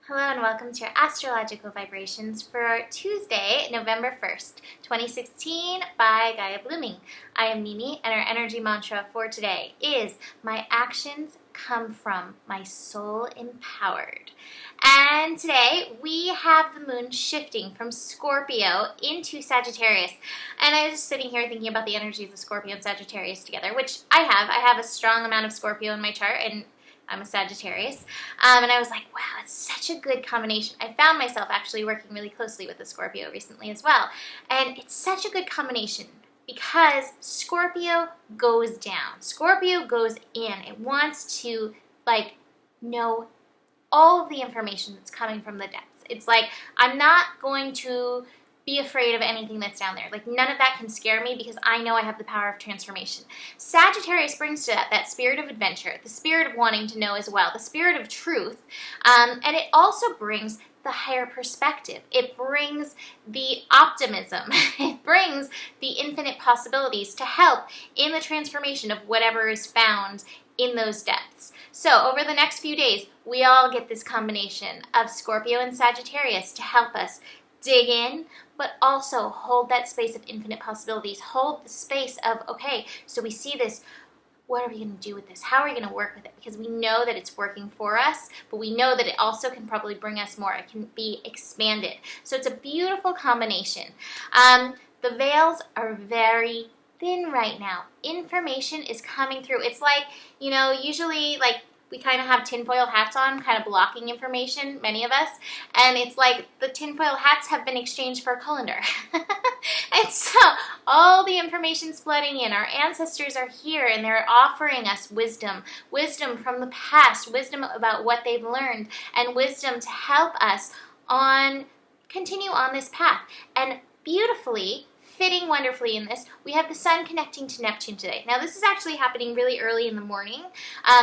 Hello and welcome to your astrological vibrations for Tuesday, November 1st, 2016 by Gaia Blooming. I am Mimi and our energy mantra for today is my actions come from my soul empowered. And today we have the moon shifting from Scorpio into Sagittarius. And I was just sitting here thinking about the energies of Scorpio and Sagittarius together, which I have. I have a strong amount of Scorpio in my chart, and I'm a Sagittarius, and I was like, wow, it's such a good combination. I found myself actually working really closely with the Scorpio recently as well, and it's such a good combination because Scorpio goes down. Scorpio goes in. It wants to, know all of the information that's coming from the depths. It's like, I'm not going to be afraid of anything that's down there. Like, none of that can scare me because I know I have the power of transformation. Sagittarius brings to that spirit of adventure, the spirit of wanting to know as well, the spirit of truth, and it also brings the higher perspective. It brings the optimism. It brings the infinite possibilities to help in the transformation of whatever is found in those depths. So over the next few days, we all get this combination of Scorpio and Sagittarius to help us dig in, but also hold that space of infinite possibilities. Hold the space of, okay, so we see this. What are we going to do with this? How are we going to work with it? Because we know that it's working for us, but we know that it also can probably bring us more. It can be expanded. So it's a beautiful combination. The veils are very thin right now. Information is coming through. It's like, usually we kind of have tinfoil hats on, kind of blocking information, many of us, and it's like the tinfoil hats have been exchanged for a colander. And so all the information's flooding in. Our ancestors are here and they're offering us wisdom from the past, wisdom about what they've learned, and wisdom to help us continue on this path. And beautifully, fitting wonderfully in this, we have the sun connecting to Neptune today. Now, this is actually happening really early in the morning,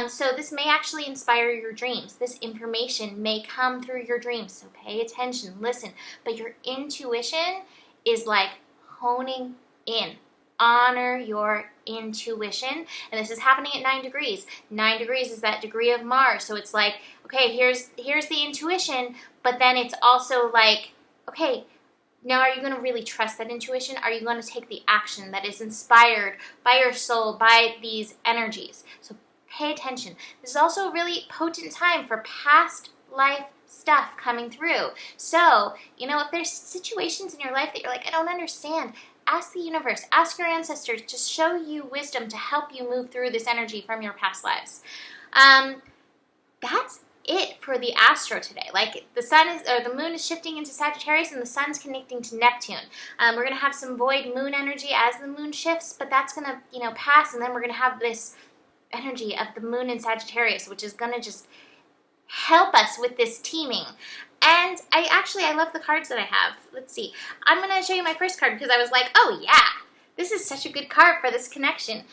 so this may actually inspire your dreams. This information may come through your dreams, so pay attention, listen. But your intuition is like honing in. Honor your intuition, and this is happening at 9 degrees. 9 degrees is that degree of Mars, so it's like, okay, here's the intuition, but then it's also like, okay, now, are you going to really trust that intuition? Are you going to take the action that is inspired by your soul, by these energies? So pay attention. This is also a really potent time for past life stuff coming through. So, if there's situations in your life that you're like, I don't understand, ask the universe, ask your ancestors to show you wisdom to help you move through this energy from your past lives. That's it for the astro today. Like, the moon is shifting into Sagittarius and the sun's connecting to Neptune. We're going to have some void moon energy as the moon shifts, but that's going to, pass, and then we're going to have this energy of the moon in Sagittarius, which is going to just help us with this teaming. And I love the cards that I have. Let's see. I'm going to show you my first card because I was like, oh yeah, this is such a good card for this connection.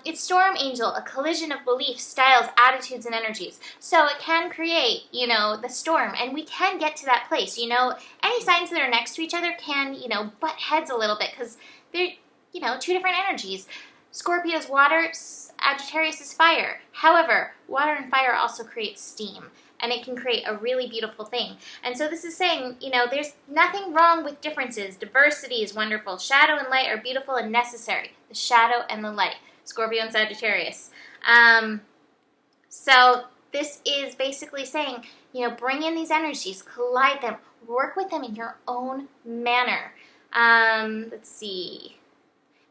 It's Storm Angel, a collision of beliefs, styles, attitudes, and energies. So it can create, the storm, and we can get to that place. Any signs that are next to each other can, butt heads a little bit because they're, two different energies. Scorpio's water, Sagittarius is fire. However, water and fire also create steam, and it can create a really beautiful thing. And so this is saying, there's nothing wrong with differences. Diversity is wonderful. Shadow and light are beautiful and necessary. The shadow and the light. Scorpio and Sagittarius. So this is basically saying, bring in these energies, collide them, work with them in your own manner. Let's see.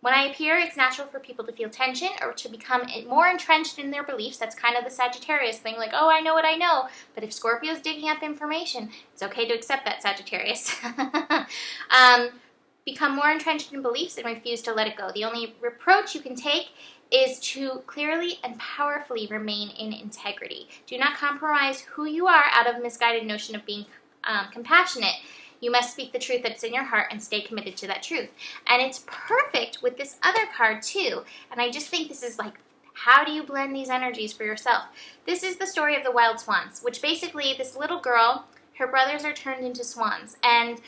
When I appear, it's natural for people to feel tension or to become more entrenched in their beliefs. That's kind of the Sagittarius thing, like, oh, I know what I know. But if Scorpio's digging up information, it's okay to accept that, Sagittarius. Become more entrenched in beliefs and refuse to let it go. The only reproach you can take is to clearly and powerfully remain in integrity. Do not compromise who you are out of a misguided notion of being compassionate. You must speak the truth that's in your heart and stay committed to that truth. And it's perfect with this other card too. And I just think this is like, how do you blend these energies for yourself? This is the story of the wild swans, which basically this little girl, her brothers are turned into swans. And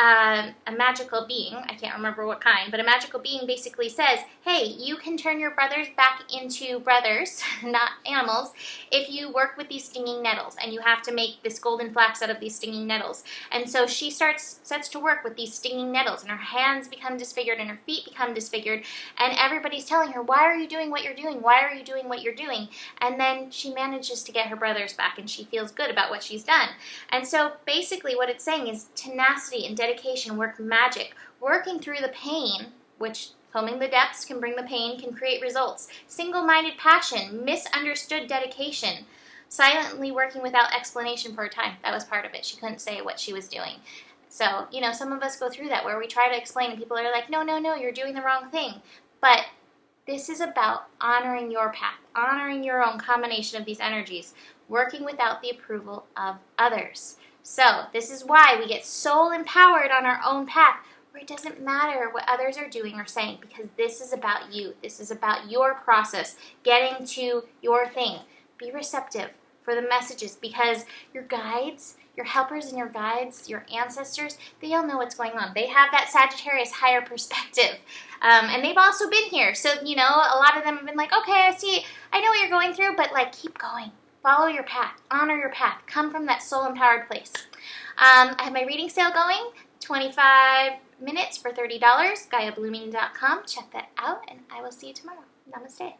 a magical being, I can't remember what kind, but a magical being basically says, hey, you can turn your brothers back into brothers, not animals, if you work with these stinging nettles, and you have to make this golden flax out of these stinging nettles. And so she sets to work with these stinging nettles, and her hands become disfigured and her feet become disfigured, and everybody's telling her, why are you doing what you're doing? Why are you doing what you're doing? And then she manages to get her brothers back, and she feels good about what she's done. And so basically what it's saying is tenacity and dedication work magic. Working through the pain, which combing the depths can bring the pain, can create results. Single-minded passion, misunderstood dedication, silently working without explanation for a time. That was part of it. She couldn't say what she was doing. So, some of us go through that where we try to explain and people are like, no, you're doing the wrong thing. But this is about honoring your path, honoring your own combination of these energies, working without the approval of others. So this is why we get soul empowered on our own path, where it doesn't matter what others are doing or saying, because this is about you. This is about your process, getting to your thing. Be receptive for the messages, because your guides, your helpers and your guides, your ancestors, they all know what's going on. They have that Sagittarius higher perspective. And they've also been here. So, a lot of them have been like, okay, I know what you're going through, but keep going. Follow your path. Honor your path. Come from that soul-empowered place. I have my reading sale going, 25 minutes for $30, GaiaBlooming.com. Check that out, and I will see you tomorrow. Namaste.